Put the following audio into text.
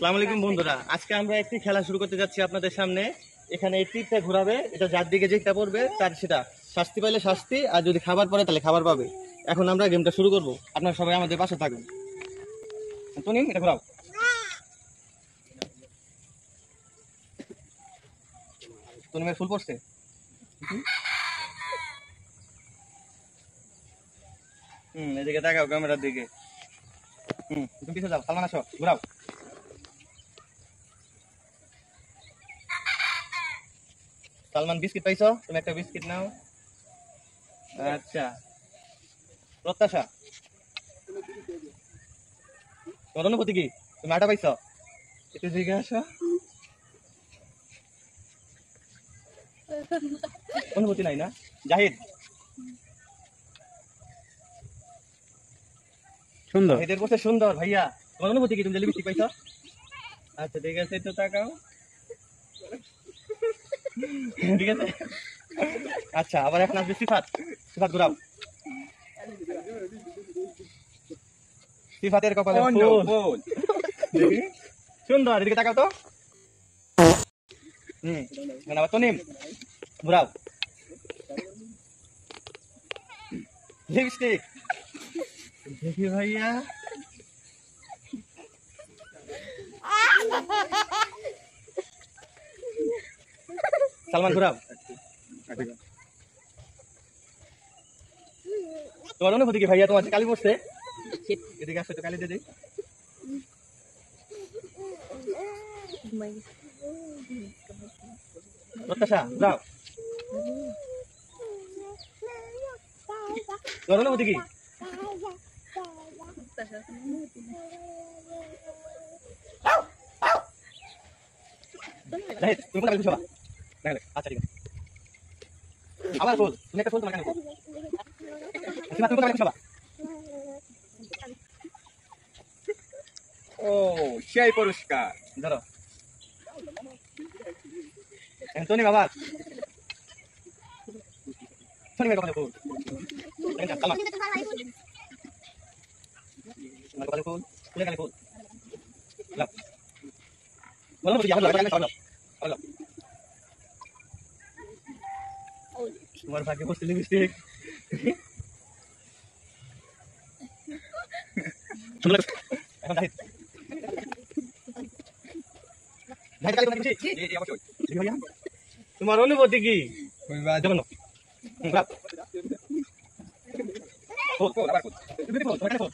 আসসালামু আলাইকুম বন্ধুরা, আজকে আমরা একটি খেলা শুরু করতে যাচ্ছি আপনাদের সামনে। এখানে এই তীরটা ঘোরাবে, এটা যার দিকে যেটা পড়বে তার সেটা শাস্তি পাইলে শাস্তি, আর যদি খাবার পড়ে তাহলে খাবার পাবে। এখন আমরা গেমটা শুরু করব, আপনারা সবাই আমাদের পাশে থাকুন। তুমি এটা ঘোরাও। তুমি ফুল পড়ছে। এদিকে তাকাও ক্যামেরার দিকে। তুমি পিছিয়ে যাও, সালমান আসো, ঘোরাও। সালমান বিস্কিট পাইছো, তুমি একটা বিস্কিট নাও। আচ্ছা, প্রত্যাশা তোমার অনুভূতি কি? তুমি আটা পাইছো, একটু দিকে আসো। অনুভূতি নাই না? জাহিদ, সুন্দর, এদের বসে সুন্দর। ভাইয়া তোমার অনুভূতি কি? তুমি লিপস্টিক পাইছো? আচ্ছা ঠিক আছে, একটু তাকাও। ঠিক আছে, আচ্ছা আবার এখন আসবে সিফাত। সিফাত ঘুরাও। সিফাতের কপালে ফুল। সুন্দর, এদিকে তাকাও তো। আবার তনিম ঘুরাও। লিপস্টিক দেখি ভাইয়া। সালমান ঘুরাও। তোমার অনুভূতি কি ভাইয়া? তোমার কালি পড়ছে, এদিকে আসো তো, কালি দিয়ে দিই। প্রত্যাশা ঘুরাও। তোমার অনুভূতি কি? তুমি কোনটা খুশি হবা? আচ্ছা ঠিক আছে, আবার ফুল। তুমি একটা ফুল, তোমার কেন ফুল? তুমি কোনটা খুশি হবা? ও সেই পুরস্কার ধরো। এন্টনি বাবা, শোনি ভাই কপালে ফুল। সালমান তোমার কপালে ফুল, ফুলে কালে ফুল। লাও বলো বুঝি, আমার লাগা সবাই লাও। তোমার ভাগ্যে বসে লিপস্টিক। সুন্দর লাগছে। এখন জাহিদ, জাহিদ কালি খুশি? জি অবশ্যই। জি ভাইয়া, তোমার অনুভূতি কি? যেমন ফুল, ফুল, আবার ফুল। তুমি ফুল, তোমার কাছে ফুল।